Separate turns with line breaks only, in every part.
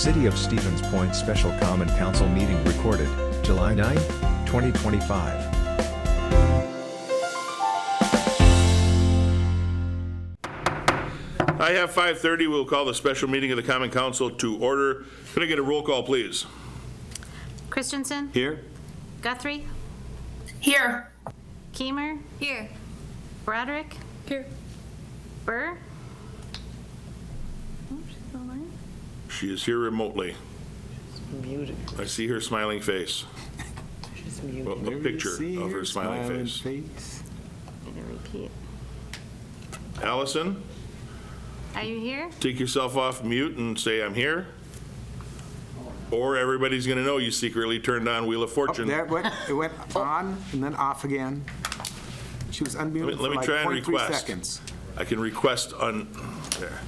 City of Stevens Point Special Common Council meeting recorded, July 9, 2025.
I have 5:30. We'll call the special meeting of the Common Council to order. Can I get a roll call, please?
Christensen?
Here.
Guthrie?
Here.
Keemer?
Here.
Broderick?
Here.
Burr? Oh, she's online.
She is here remotely.
Muted.
I see her smiling face.
She's muted.
Well, a picture of her smiling face.
I'm gonna repeat.
Allison,
Are you here?
take yourself off mute and say, I'm here. Or everybody's going to know you secretly turned on Wheel of Fortune.
It went on and then off again. She was unmuted
Let me
for
try and
like 0.3
request.
seconds.
I can request on there.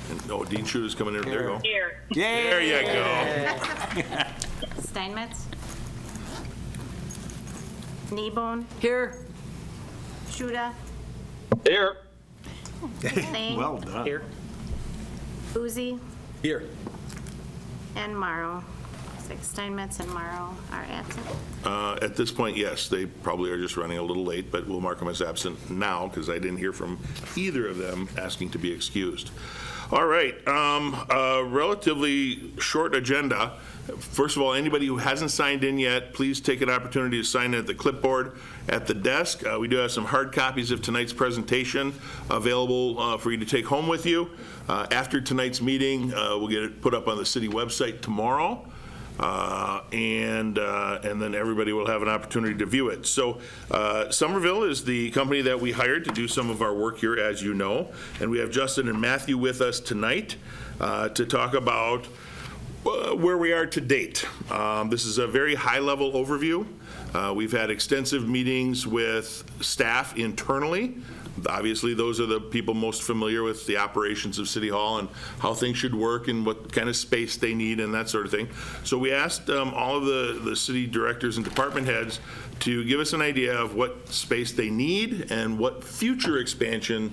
And, oh, Dean Schuter's coming in. There you go.
Here.
There you go.
Steinmetz? Kneebone?
Here.
Schuda?
Here.
Lang?
Well done.
Here.
Uzi?
Here.
And Morrow. It's like Steinmetz and Morrow are absent.
At this point, yes, they probably are just running a little late, but we'll mark them as absent now because I didn't hear from either of them asking to be excused. All right, a relatively short agenda. First of all, anybody who hasn't signed in yet, please take an opportunity to sign in at the clipboard at the desk. We do have some hard copies of tonight's presentation available for you to take home with you. After tonight's meeting, we'll get it put up on the city website tomorrow. And then everybody will have an opportunity to view it. So Somerville is the company that we hired to do some of our work here, as you know. And we have Justin and Matthew with us tonight to talk about where we are to date. This is a very high-level overview. We've had extensive meetings with staff internally. Obviously, those are the people most familiar with the operations of City Hall and how things should work and what kind of space they need and that sort of thing. So we asked all of the city directors and department heads to give us an idea of what space they need and what future expansion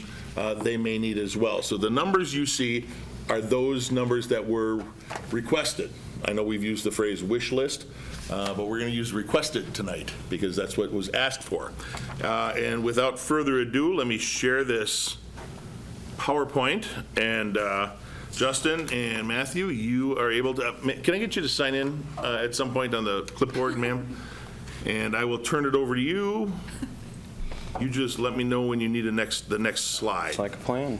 they may need as well. So the numbers you see are those numbers that were requested. I know we've used the phrase wish list, but we're going to use requested tonight because that's what was asked for. And without further ado, let me share this PowerPoint. And Justin and Matthew, you are able to, can I get you to sign in at some point on the clipboard, ma'am? And I will turn it over to you. You just let me know when you need the next slide.
It's like a plan.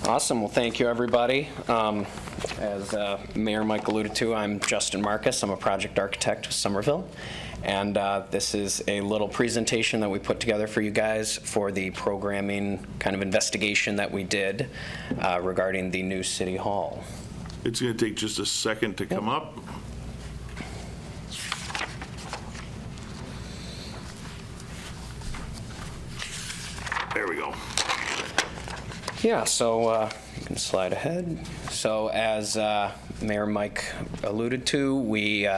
Awesome. Well, thank you, everybody. As Mayor Mike alluded to, I'm Justin Marcus. I'm a project architect with Somerville. And this is a little presentation that we put together for you guys for the programming kind of investigation that we did regarding the new City Hall.
It's going to take just a second to come up. There we go.
Yeah, so you can slide ahead. So as Mayor Mike alluded to, we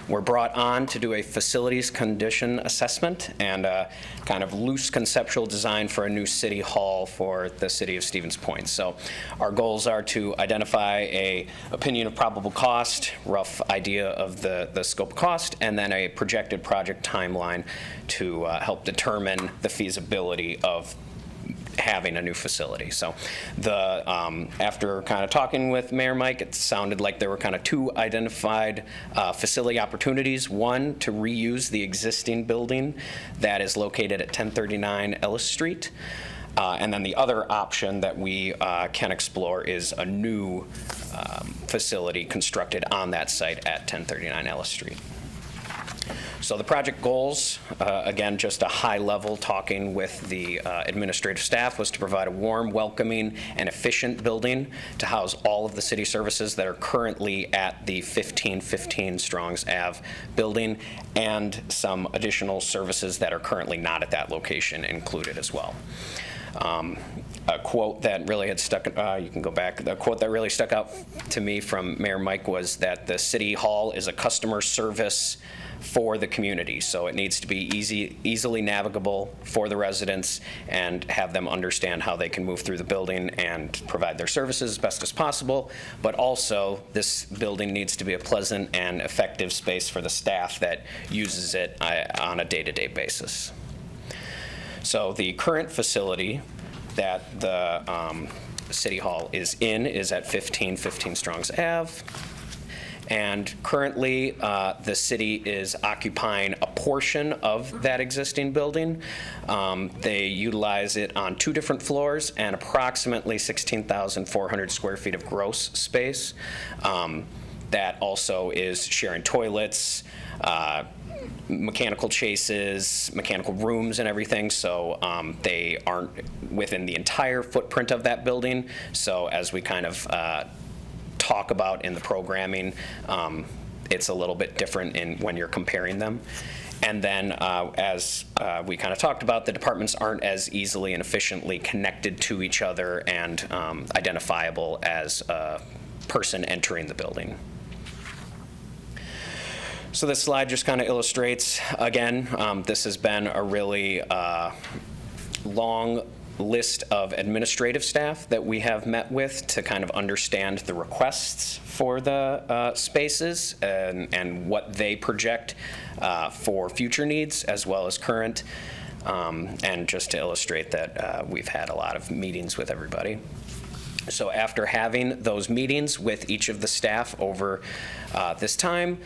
were brought on to do a facilities condition assessment and a kind of loose conceptual design for a new city hall for the city of Stevens Point. So our goals are to identify a opinion of probable cost, rough idea of the scope of cost, and then a projected project timeline to help determine the feasibility of having a new facility. So after kind of talking with Mayor Mike, it sounded like there were kind of two identified facility opportunities. One, to reuse the existing building that is located at 1039 Ellis Street. And then the other option that we can explore is a new facility constructed on that site at 1039 Ellis Street. So the project goals, again, just a high level talking with the administrative staff, was to provide a warm, welcoming, and efficient building to house all of the city services that are currently at the 1515 Strongs Ave building, and some additional services that are currently not at that location included as well. A quote that really had stuck, you can go back, the quote that really stuck out to me from Mayor Mike was that the City Hall is a customer service for the community. So it needs to be easily navigable for the residents and have them understand how they can move through the building and provide their services as best as possible. But also, this building needs to be a pleasant and effective space for the staff that uses it on a day-to-day basis. So the current facility that the City Hall is in is at 1515 Strongs Ave. And currently, the city is occupying a portion of that existing building. They utilize it on 2 different floors and approximately 16,400 square feet of gross space. That also is sharing toilets, mechanical chases, mechanical rooms and everything, so they aren't within the entire footprint of that building. So as we kind of talk about in the programming, it's a little bit different in when you're comparing them. And then as we kind of talked about, the departments aren't as easily and efficiently connected to each other and identifiable as a person entering the building. So this slide just kind of illustrates, again, this has been a really long list of administrative staff that we have met with to kind of understand the requests for the spaces and what they project for future needs as well as current. And just to illustrate that we've had a lot of meetings with everybody. So after having those meetings with each of the staff over this time,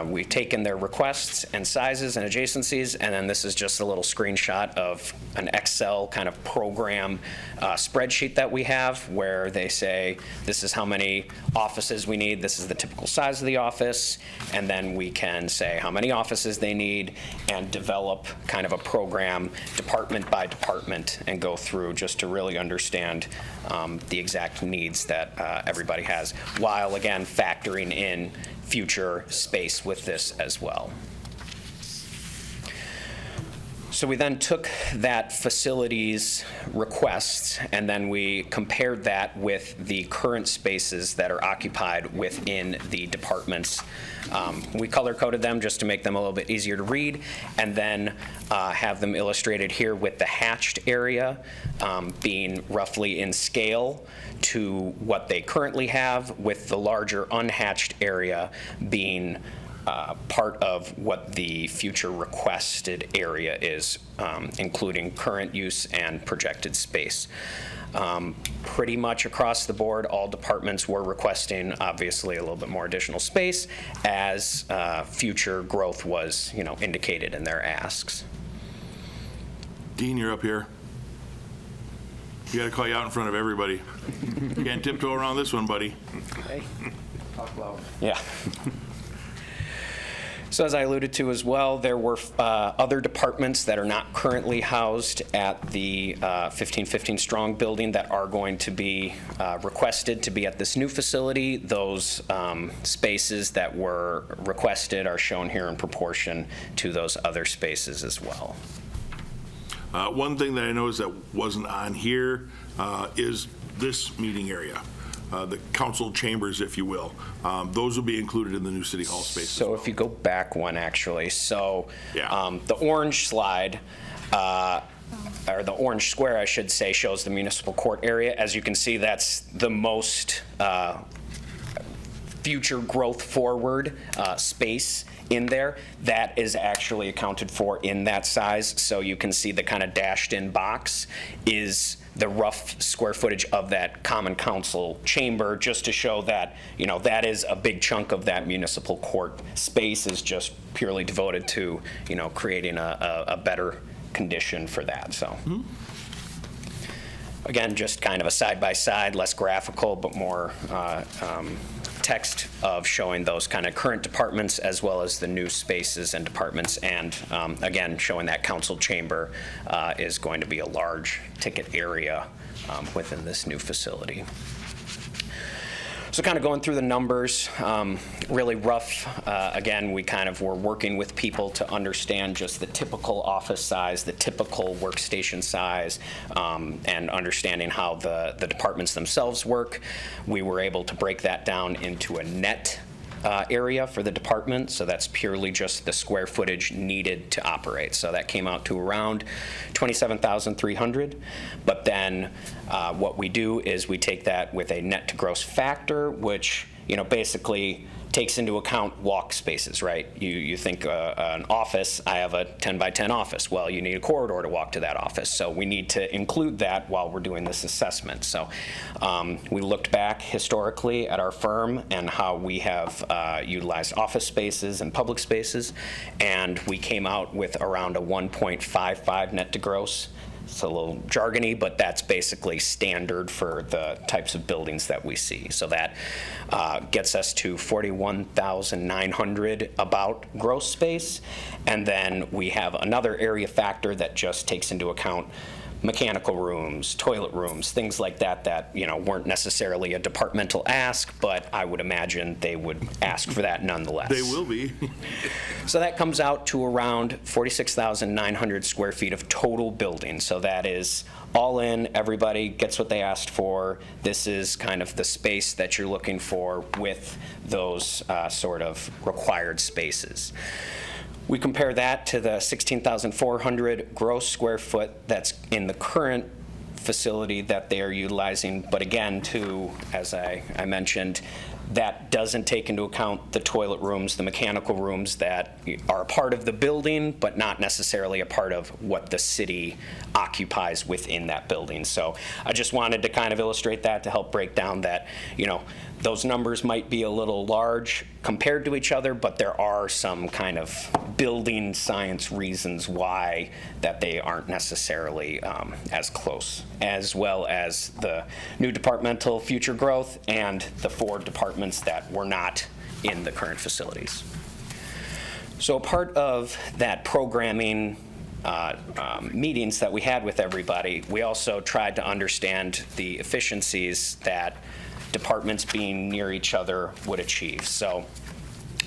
we've taken their requests and sizes and adjacencies, and then this is just a little screenshot of an Excel kind of program spreadsheet that we have where they say, this is how many offices we need, this is the typical size of the office, and then we can say how many offices they need and develop kind of a program department by department and go through just to really understand the exact needs that everybody has, while again factoring in future space with this as well. So we then took that facilities requests and then we compared that with the current spaces that are occupied within the departments. We color-coded them just to make them a little bit easier to read, and then have them illustrated here with the hatched area being roughly in scale to what they currently have, with the larger unhatched area being part of what the future requested area is, including current use and projected space. Pretty much across the board, all departments were requesting, obviously, a little bit more additional space as future growth was, indicated in their asks.
Dean, you're up here. We got to call you out in front of everybody. You can't tiptoe around this one, buddy.
Okay. Yeah. So as I alluded to as well, there were other departments that are not currently housed at the 1515 Strong building that are going to be requested to be at this new facility. Those spaces that were requested are shown here in proportion to those other spaces as well.
One thing that I noticed that wasn't on here is this meeting area. The council chambers, if you will. Those will be included in the new City Hall space.
So if you go back one, actually, so
Yeah.
the orange slide, or the orange square, I should say, shows the municipal court area. As you can see, that's the most future growth forward space in there. That is actually accounted for in that size. So you can see the kind of dashed in box is the rough square footage of that common council chamber, just to show that, that is a big chunk of that municipal court space is just purely devoted to, creating a better condition for that, so. Mm-hmm. Again, just kind of a side-by-side, less graphical, but more text of showing those kind of current departments as well as the new spaces and departments, and again, showing that council chamber is going to be a large ticket area within this new facility. So kind of going through the numbers, really rough. Again, we kind of were working with people to understand just the typical office size, the typical workstation size, and understanding how the departments themselves work. We were able to break that down into a net area for the department, so that's purely just the square footage needed to operate. So that came out to around 27,300. But then what we do is we take that with a net to gross factor, which basically takes into account walk spaces, right? You think an office, I have a 10 by 10 office. Well, you need a corridor to walk to that office. So we need to include that while we're doing this assessment. So we looked back historically at our firm and how we have utilized office spaces and public spaces, and we came out with around a 1.55 net to gross. It's a little jargony, but that's basically standard for the types of buildings that we see. So that gets us to 41,900 about gross space. And then we have another area factor that just takes into account mechanical rooms, toilet rooms, things like that weren't necessarily a departmental ask, but I would imagine they would ask for that nonetheless.
They will be.
So that comes out to around 46,900 square feet of total building. So that is all in, everybody gets what they asked for. This is kind of the space that you're looking for with those sort of required spaces. We compare that to the 16,400 gross square foot that's in the current facility that they are utilizing. But again, as I mentioned, that doesn't take into account the toilet rooms, the mechanical rooms that are a part of the building, but not necessarily a part of what the city occupies within that building. So I just wanted to kind of illustrate that to help break down that, those numbers might be a little large compared to each other, but there are some kind of building science reasons why that they aren't necessarily as close, as well as the new departmental future growth and the 4 departments that were not in the current facilities. So part of that programming meetings that we had with everybody, we also tried to understand the efficiencies that departments being near each other would achieve. So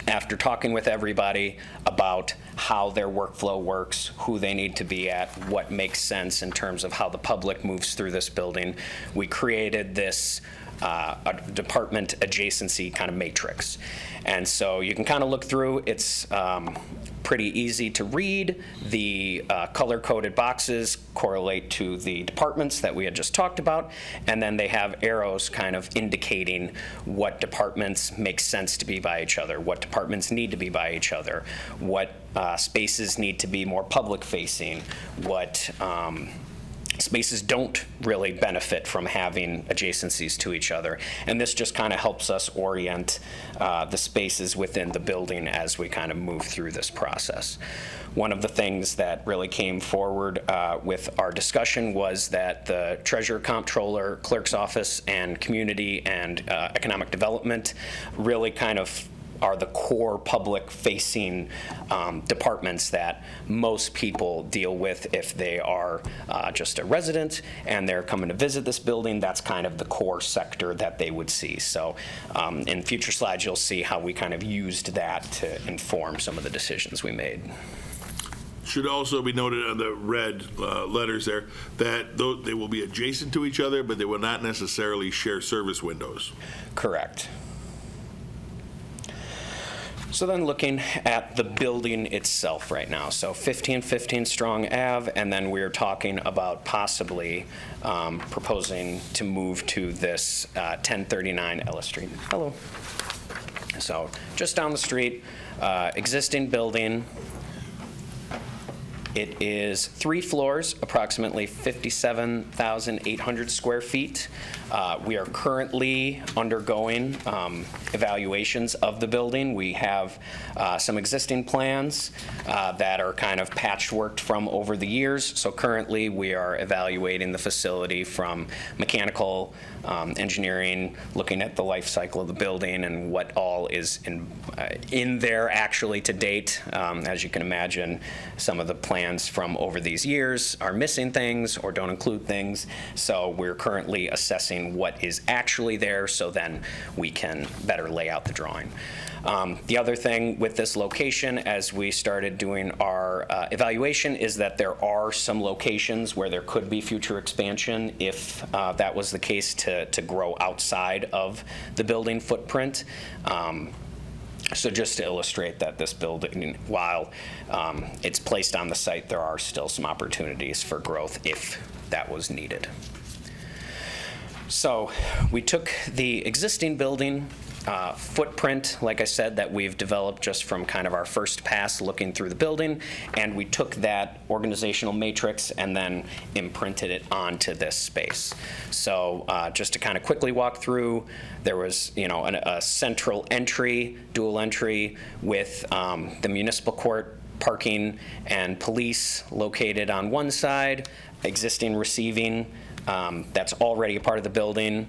after talking with everybody about how their workflow works, who they need to be at, what makes sense in terms of how the public moves through this building, we created this a department adjacency kind of matrix. And so you can kind of look through. It's pretty easy to read. The color-coded boxes correlate to the departments that we had just talked about, and then they have arrows kind of indicating what departments make sense to be by each other, what departments need to be by each other, what spaces need to be more public-facing, what spaces don't really benefit from having adjacencies to each other. And this just kind of helps us orient the spaces within the building as we kind of move through this process. One of the things that really came forward with our discussion was that the treasurer, comptroller, clerk's office, and community and economic development really kind of are the core public-facing departments that most people deal with if they are just a resident and they're coming to visit this building. That's kind of the core sector that they would see. So in future slides, you'll see how we kind of used that to inform some of the decisions we made.
Should also be noted on the red letters there that they will be adjacent to each other, but they will not necessarily share service windows.
Correct. So then looking at the building itself right now, so 1515 Strong Ave, and then we're talking about possibly proposing to move to this 1039 Ellis Street. Hello. So just down the street, existing building. It is 3 floors, approximately 57,800 square feet. We are currently undergoing evaluations of the building. We have some existing plans that are kind of patchworked from over the years. So currently we are evaluating the facility from mechanical engineering, looking at the life cycle of the building and what all is in there actually to date. As you can imagine, some of the plans from over these years are missing things or don't include things. So we're currently assessing what is actually there so then we can better lay out the drawing. The other thing with this location, as we started doing our evaluation, is that there are some locations where there could be future expansion if that was the case to grow outside of the building footprint. So just to illustrate that this building, while it's placed on the site, there are still some opportunities for growth if that was needed. So we took the existing building footprint, like I said, that we've developed just from kind of our first pass looking through the building, and we took that organizational matrix and then imprinted it onto this space. So just to kind of quickly walk through, there was, a central entry, dual entry with the municipal court, parking, and police located on one side, existing receiving, that's already a part of the building,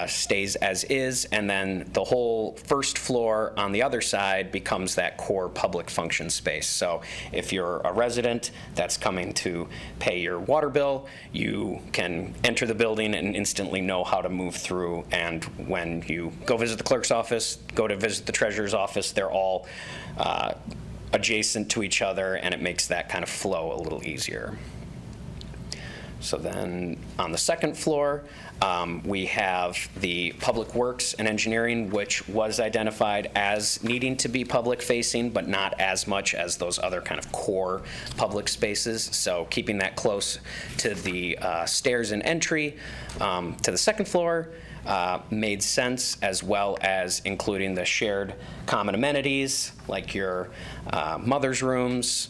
stays as is, and then the whole first floor on the other side becomes that core public function space. So if you're a resident that's coming to pay your water bill, you can enter the building and instantly know how to move through, and when you go visit the clerk's office, go to visit the treasurer's office, they're all adjacent to each other, and it makes that kind of flow a little easier. So then on the second floor, we have the Public Works and Engineering, which was identified as needing to be public-facing, but not as much as those other kind of core public spaces. So keeping that close to the stairs and entry to the second floor made sense, as well as including the shared common amenities like your mother's rooms,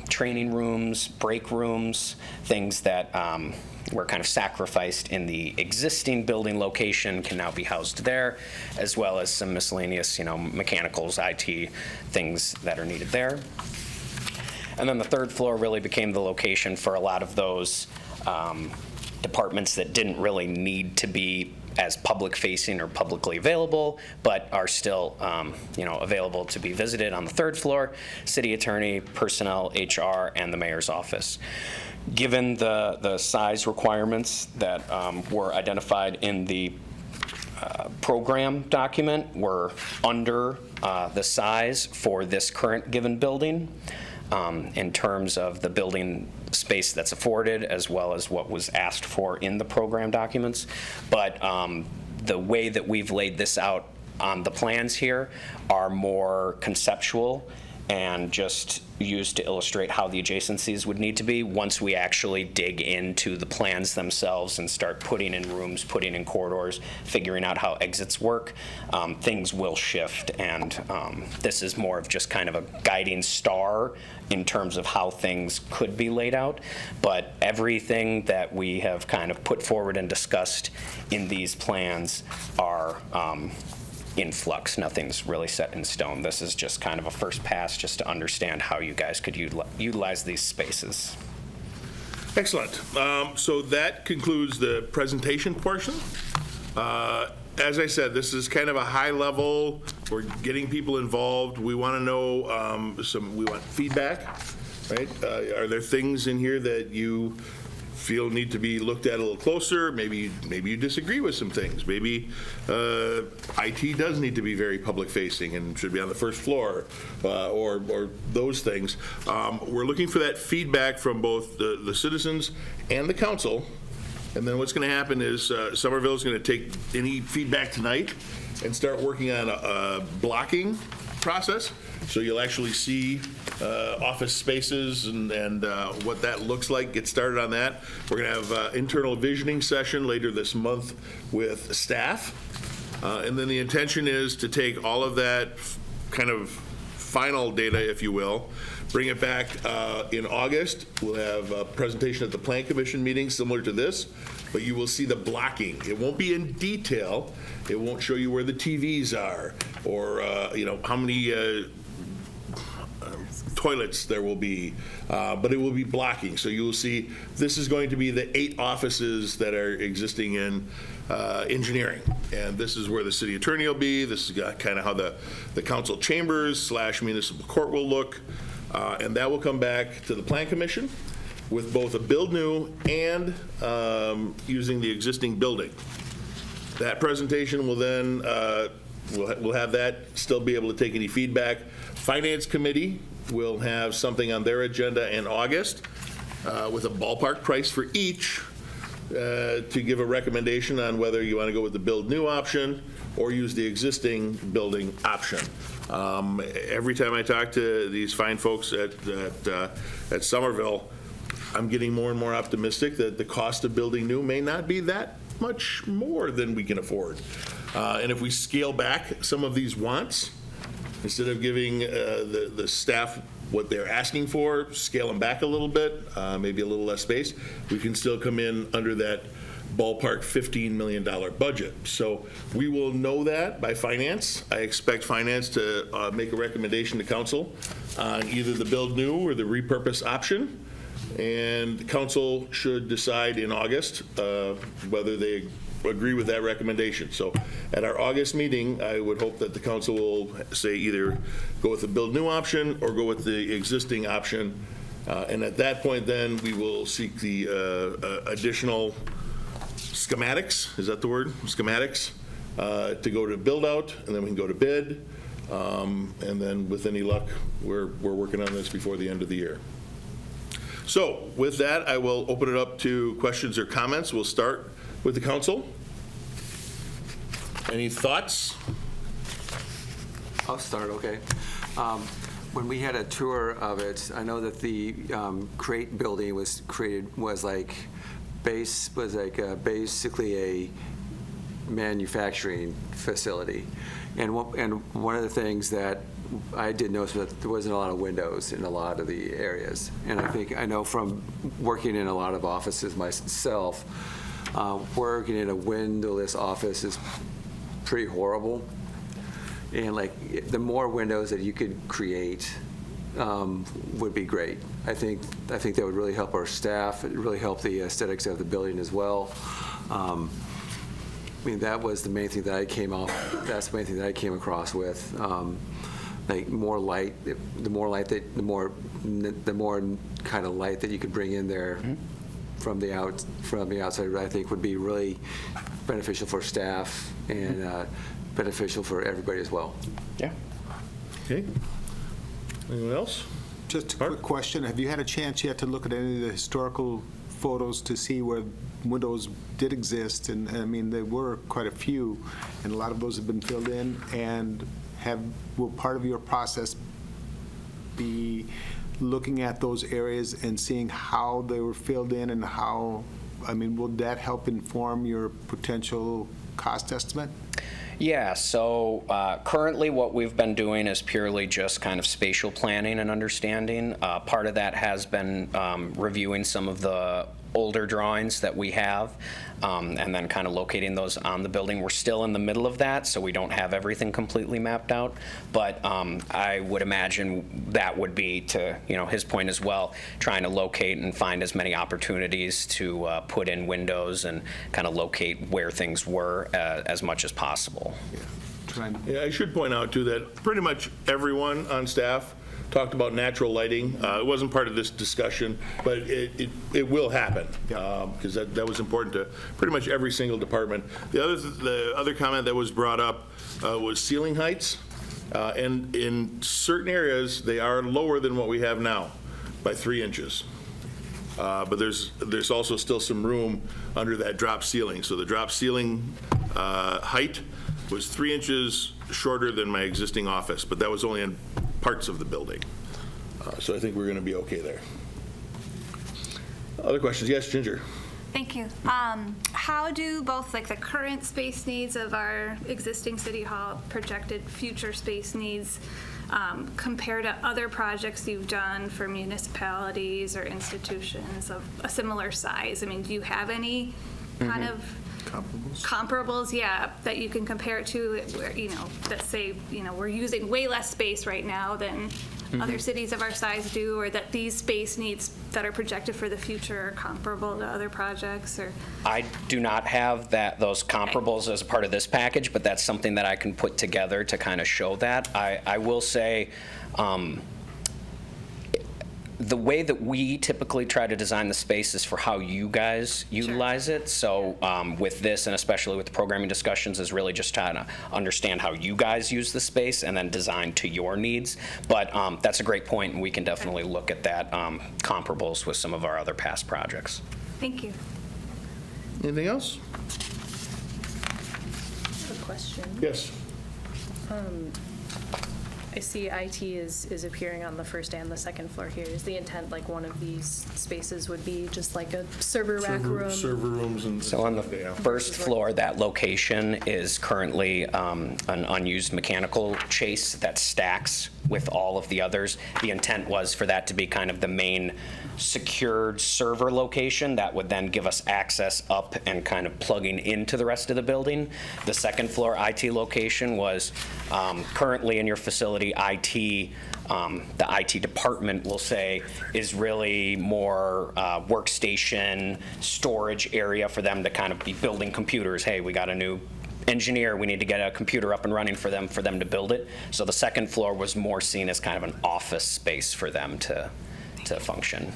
training rooms, break rooms, things that were kind of sacrificed in the existing building location can now be housed there, as well as some miscellaneous, mechanicals, IT, things that are needed there. And then the third floor really became the location for a lot of those departments that didn't really need to be as public-facing or publicly available, but are still, available to be visited on the third floor: city attorney, personnel, HR, and the mayor's office. Given the size requirements that were identified in the program document, we're under the size for this current given building in terms of the building space that's afforded, as well as what was asked for in the program documents. But the way that we've laid this out on the plans here are more conceptual and just used to illustrate how the adjacencies would need to be. Once we actually dig into the plans themselves and start putting in rooms, putting in corridors, figuring out how exits work, things will shift, and this is more of just kind of a guiding star in terms of how things could be laid out. But everything that we have kind of put forward and discussed in these plans are in flux. Nothing's really set in stone. This is just kind of a first pass just to understand how you guys could utilize these spaces.
Excellent. So that concludes the presentation portion. As I said, this is kind of a high level. We're getting people involved. We want to know we want feedback, right? Are there things in here that you feel need to be looked at a little closer? Maybe you disagree with some things. Maybe IT does need to be very public facing and should be on the first floor, or those things. We're looking for that feedback from both the citizens and the council. And then what's going to happen is Somerville is going to take any feedback tonight and start working on a blocking process. So you'll actually see office spaces and what that looks like. Get started on that. We're going to have internal visioning session later this month with staff. And then the intention is to take all of that kind of final data, if you will, bring it back in August. We'll have a presentation at the Plan Commission meeting similar to this, but you will see the blocking. It won't be in detail. It won't show you where the TVs are or how many toilets there will be, but it will be blocking. So you will see this is going to be the 8 offices that are existing in engineering, and this is where the city attorney will be. This is kind of how the council chambers / municipal court will look, and that will come back to the Plan Commission with both a build new and using the existing building. That presentation will then we'll have that still be able to take any feedback. Finance Committee will have something on their agenda in August with a ballpark price for each to give a recommendation on whether you want to go with the build new option or use the existing building option. Every time I talk to these fine folks at Somerville, I'm getting more and more optimistic that the cost of building new may not be that much more than we can afford. And if we scale back some of these wants, instead of giving the staff what they're asking for, scale them back a little bit, maybe a little less space, we can still come in under that ballpark $15 million budget. So we will know that by finance. I expect finance to make a recommendation to council on either the build new or the repurpose option. And council should decide in August whether they agree with that recommendation. So at our August meeting, I would hope that the council will say either go with the build new option or go with the existing option. And at that point, then we will seek the additional schematics, is that the word? Schematics, to go to build out, and then we can go to bid. And then with any luck, we're working on this before the end of the year. So with that, I will open it up to questions or comments. We'll start with the council. Any thoughts?
I'll start, okay. When we had a tour of it, I know that the crate building was basically a manufacturing facility. And one of the things that I did notice was that there wasn't a lot of windows in a lot of the areas. And I know from working in a lot of offices myself, working in a windowless office is pretty horrible. And like the more windows that you could create would be great. I think that would really help our staff. It would really help the aesthetics of the building as well. I mean, that was the main thing that I came across with. Like more light, the more kind of light that you could bring in there from the outside, I think would be really beneficial for staff and beneficial for everybody as well.
Yeah.
Okay. Anyone else?
Just a quick question. Have you had a chance yet to look at any of the historical photos to see where windows did exist? And I mean, there were quite a few, and a lot of those have been filled in. And will part of your process be looking at those areas and seeing how they were filled in and how, I mean, will that help inform your potential cost estimate?
Yeah, so currently what we've been doing is purely just kind of spatial planning and understanding. Part of that has been reviewing some of the older drawings that we have, and then kind of locating those on the building. We're still in the middle of that, so we don't have everything completely mapped out, but I would imagine that would be, to his point as well, trying to locate and find as many opportunities to put in windows and kind of locate where things were as much as possible.
Yeah, I should point out, too, that pretty much everyone on staff talked about natural lighting. It wasn't part of this discussion, but it will happen, because that was important to pretty much every single department. The other comment that was brought up was ceiling heights, and in certain areas, they are lower than what we have now by 3 inches. But there's also still some room under that drop ceiling. So the drop ceiling height was 3 inches shorter than my existing office, but that was only in parts of the building. So I think we're going to be okay there. Other questions? Yes, Ginger.
Thank you. How do both like the current space needs of our existing City Hall, projected future space needs, compare to other projects you've done for municipalities or institutions of a similar size? I mean, do you have any kind of comparables, yeah, that you can compare it to, where, that say, we're using way less space right now than other cities of our size do, or that these space needs that are projected for the future are comparable to other projects? Or
I do not have those comparables as a part of this package, but that's something that I can put together to kind of show that. I will say, the way that we typically try to design the space is for how you guys utilize it. So with this, and especially with the programming discussions, is really just trying to understand how you guys use the space and then design to your needs. But that's a great point, and we can definitely look at that, comparables with some of our other past projects.
Thank you.
Anything else?
I have a question.
Yes.
I see IT is appearing on the first and the second floor here. Is the intent like one of these spaces would be just like a server rack room?
Server rooms and.
So on the first floor, that location is currently an unused mechanical chase that stacks with all of the others. The intent was for that to be kind of the main secured server location that would then give us access up and kind of plugging into the rest of the building. The second floor IT location was currently in your facility IT, the IT department will say is really more workstation, storage area for them to kind of be building computers. Hey, we got a new engineer, we need to get a computer up and running for them to build it. So the second floor was more seen as kind of an office space for them to function.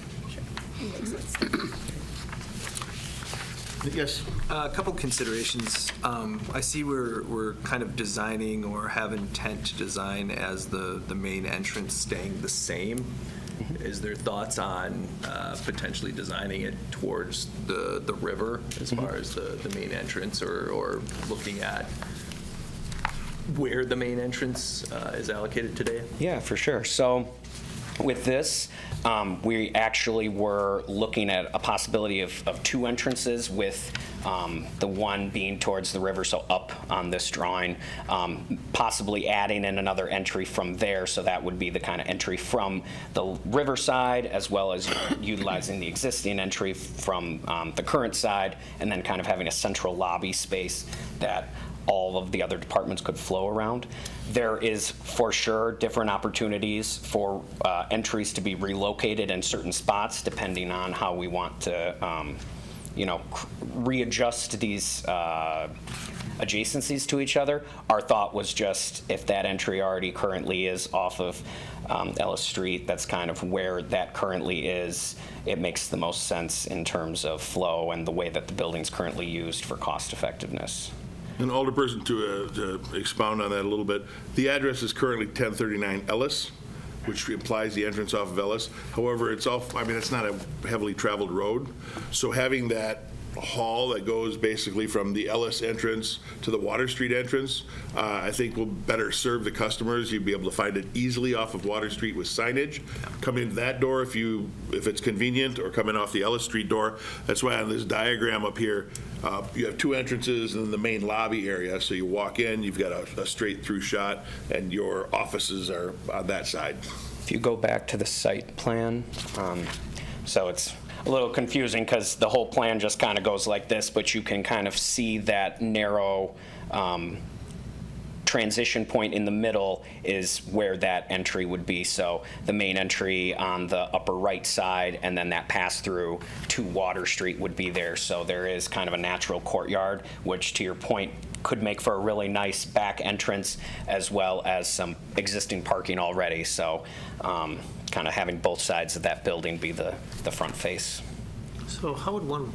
Yes.
A couple considerations. I see we're kind of designing or have intent to design as the main entrance staying the same. Is there thoughts on potentially designing it towards the river as far as the main entrance, or looking at where the main entrance is allocated today?
Yeah, for sure. So with this, we actually were looking at a possibility of two entrances, with the one being towards the river, so up on this drawing, possibly adding in another entry from there, so that would be the kind of entry from the riverside, as well as utilizing the existing entry from the current side, and then kind of having a central lobby space that all of the other departments could flow around. There is for sure different opportunities for entries to be relocated in certain spots depending on how we want to readjust these adjacencies to each other. Our thought was just, if that entry already currently is off of Ellis Street, that's kind of where that currently is, it makes the most sense in terms of flow and the way that the building's currently used for cost effectiveness.
And Alderperson, to expound on that a little bit, the address is currently 1039 Ellis, which implies the entrance off of Ellis. However, it's not a heavily traveled road. So having that hall that goes basically from the Ellis entrance to the Water Street entrance, I think will better serve the customers. You'd be able to find it easily off of Water Street with signage. Come in that door if it's convenient, or come in off the Ellis Street door. That's why on this diagram up here, you have two entrances and the main lobby area. So you walk in, you've got a straight through shot, and your offices are on that side.
If you go back to the site plan, so it's a little confusing because the whole plan just kind of goes like this, but you can kind of see that narrow transition point in the middle is where that entry would be. So the main entry on the upper right side, and then that pass through to Water Street would be there. So there is kind of a natural courtyard, which, to your point, could make for a really nice back entrance, as well as some existing parking already. So kind of having both sides of that building be the front face.
So how would one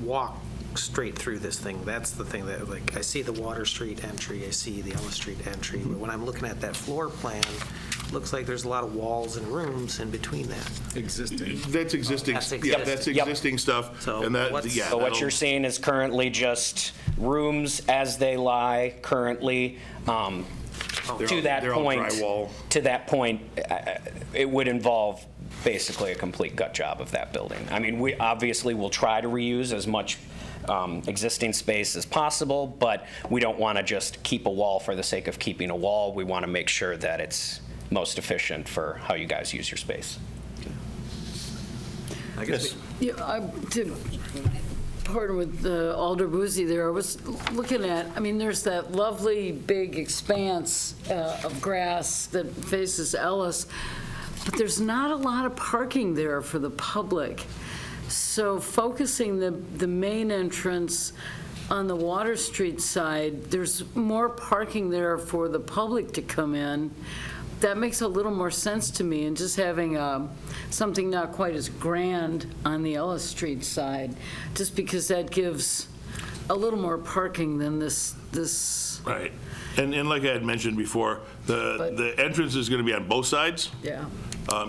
walk straight through this thing? That's the thing that, like, I see the Water Street entry, I see the Ellis Street entry, but when I'm looking at that floor plan, looks like there's a lot of walls and rooms in between that.
Existing.
That's existing.
That's
Yeah, that's
existing.
existing stuff.
So
And that,
what's-
yeah.
So what
that'll-
you're seeing is currently just rooms as they lie currently.
They're
To
all-
that
they're all
point,
drywall.
it would involve basically a complete gut job of that building. I mean, we obviously will try to reuse as much existing space as possible, but we don't want to just keep a wall for the sake of keeping a wall. We want to make sure that it's most efficient for how you guys use your space.
I guess
Yeah, to partner with Alder Boozy there, I was looking at, there's that lovely big expanse of grass that faces Ellis, but there's not a lot of parking there for the public. So focusing the main entrance on the Water Street side, there's more parking there for the public to come in. That makes a little more sense to me, and just having something not quite as grand on the Ellis Street side, just because that gives a little more parking than this.
Right. And like I had mentioned before, the entrance is going to be on both sides.
Yeah.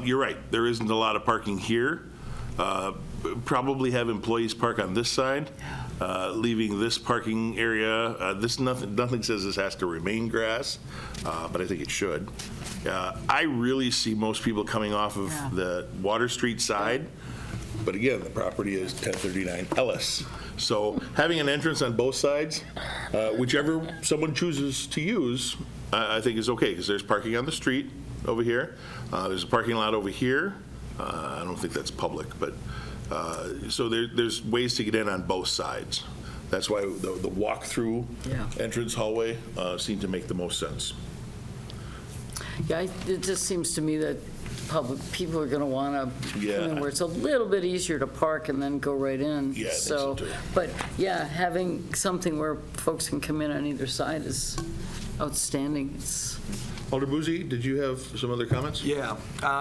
You're right. There isn't a lot of parking here. Probably have employees park on this side. leaving this parking area. Nothing says this has to remain grass, but I think it should. I really see most people coming off of the Water Street side, but again, the property is 1039 Ellis. So having an entrance on both sides, whichever someone chooses to use, I think is okay, because there's parking on the street over here. There's a parking lot over here. I don't think that's public, but so there's ways to get in on both sides. That's why the walk-through entrance hallway seemed to make the most sense.
Yeah, it just seems to me that people are going to want to, where it's a little bit easier to park and then go right in.
Yeah, I think so too.
But yeah, having something where folks can come in on either side is outstanding.
Alder Boozy, did you have some other comments?
Yeah,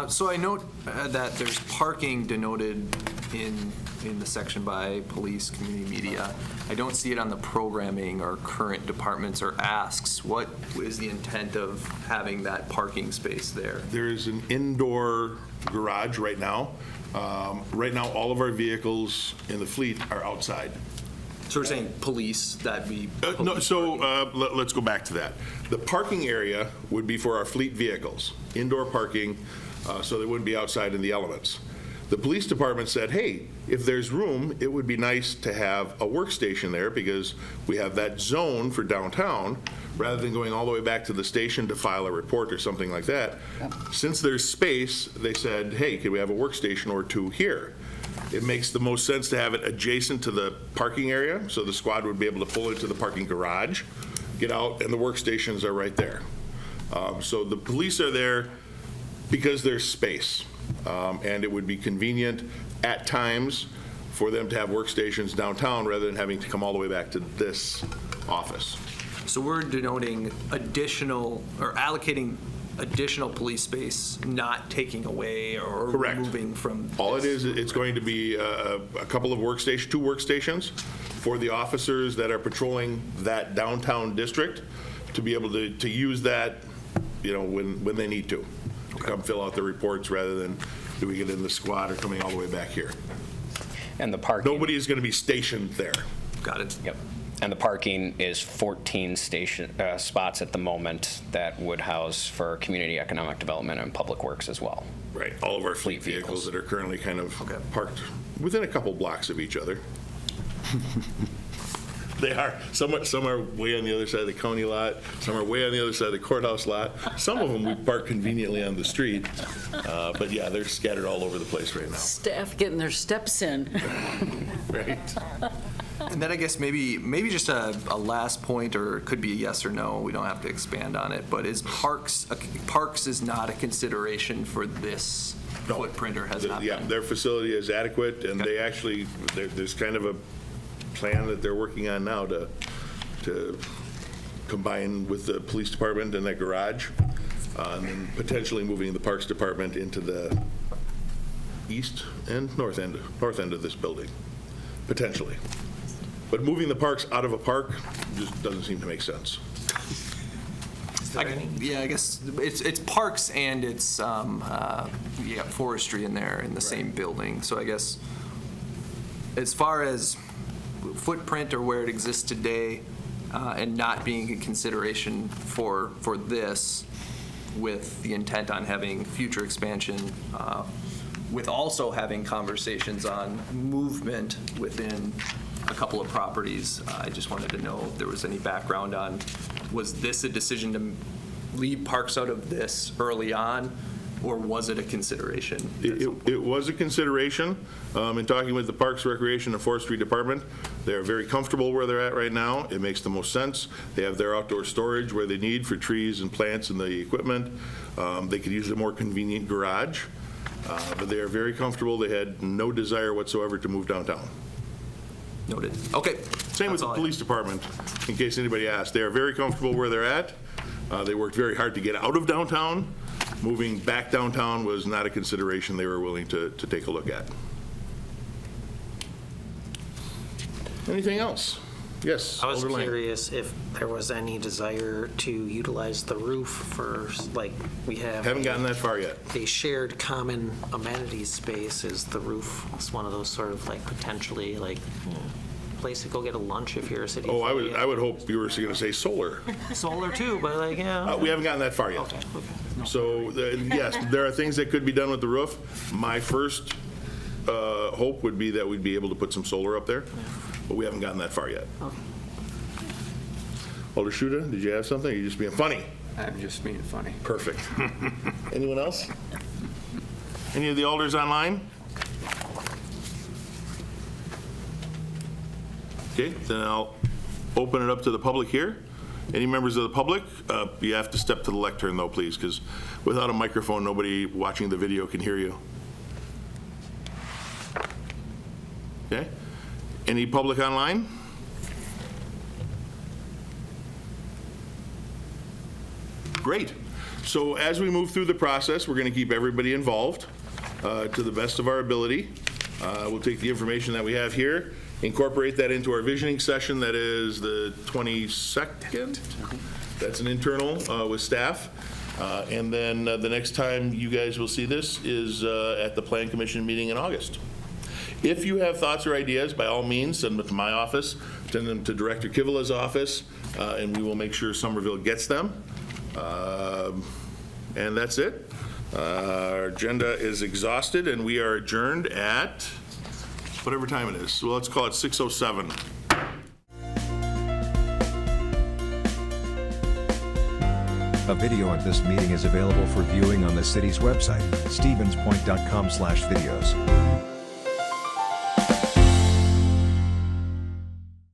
so I note that there's parking denoted in the section by police, community media. I don't see it on the programming or current departments or asks. What is the intent of having that parking space there?
There is an indoor garage right now. Right now, all of our vehicles in the fleet are outside.
So we're saying police, that'd be...
No, so let's go back to that. The parking area would be for our fleet vehicles, indoor parking, so they wouldn't be outside in the elements. The police department said, hey, if there's room, it would be nice to have a workstation there because we have that zone for downtown rather than going all the way back to the station to file a report or something like that. Since there's space, they said, hey, could we have a workstation or two here? It makes the most sense to have it adjacent to the parking area, so the squad would be able to pull into the parking garage, get out, and the workstations are right there. So the police are there because there's space, and it would be convenient at times for them to have workstations downtown rather than having to come all the way back to this office.
So we're denoting additional, or allocating additional police space, not taking away or removing from this.
All it is, it's going to be a couple of workstations, 2 workstations for the officers that are patrolling that downtown district to be able to use that, when they need to come fill out the reports rather than doing it in the squad or coming all the way back here.
And the parking.
Nobody is going to be stationed there.
Got it.
Yep. And the parking is 14 spots at the moment that would house for community economic development and public works as well.
Right. All of our fleet vehicles that are currently kind of parked within a couple blocks of each other. They are. Some are way on the other side of the county lot. Some are way on the other side of the courthouse lot. Some of them we park conveniently on the street. But yeah, they're scattered all over the place right now.
Staff getting their steps in.
Right.
And then I guess maybe just a last point, or it could be a yes or no. We don't have to expand on it. But is parks is not a consideration for this footprint, or has not been?
Yeah, their facility is adequate, and they actually there's kind of a plan that they're working on now to combine with the police department and that garage, and then potentially moving the parks department into the east and north end of this building, potentially. But moving the parks out of a park just doesn't seem to make sense.
I guess it's parks and it's you got forestry in there in the same building. So I guess as far as footprint or where it exists today, and not being a consideration for this, with the intent on having future expansion, with also having conversations on movement within a couple of properties. I just wanted to know if there was any background on, was this a decision to leave parks out of this early on, or was it a consideration?
It was a consideration. In talking with the Parks, Recreation, and Forestry Department, they're very comfortable where they're at right now. It makes the most sense. They have their outdoor storage where they need for trees and plants and the equipment. They could use a more convenient garage, but they are very comfortable. They had no desire whatsoever to move downtown.
Noted. Okay.
Same with the police department, in case anybody asked. They are very comfortable where they're at. They worked very hard to get out of downtown. Moving back downtown was not a consideration they were willing to take a look at. Anything else? Yes.
I was
Alder Lang.
curious if there was any desire to utilize the roof for, like, we have.
Haven't gotten that far yet.
A shared common amenities space. Is the roof, it's one of those sort of like potentially like place to go get a lunch if you're a city.
Oh, I
employee.
would hope you were going to say solar.
Solar too, but like, yeah.
We haven't gotten that far yet.
Okay.
So, yes, there are things that could be done with the roof. My first hope would be that we'd be able to put some solar up there, but we haven't gotten that far yet. Alder Schuda, did you have something? Or are you just being funny?
I'm just being funny.
Perfect. Anyone else? Any of the alders online? Okay, then I'll open it up to the public here. Any members of the public? You have to step to the lectern though, please, because without a microphone, nobody watching the video can hear you. Okay. Any public online? Great. So as we move through the process, we're going to keep everybody involved to the best of our ability. We'll take the information that we have here, incorporate that into our visioning session. That is the 22nd. That's an internal with staff. And then the next time you guys will see this is at the Plan Commission meeting in August. If you have thoughts or ideas, by all means, send them to my office, send them to Director Kivala's office, and we will make sure Somerville gets them. And that's it. Our agenda is exhausted, and we are adjourned at whatever time it is. So let's call it 6:07.
A video of this meeting is available for viewing on the city's website, stevenspoint.com/videos.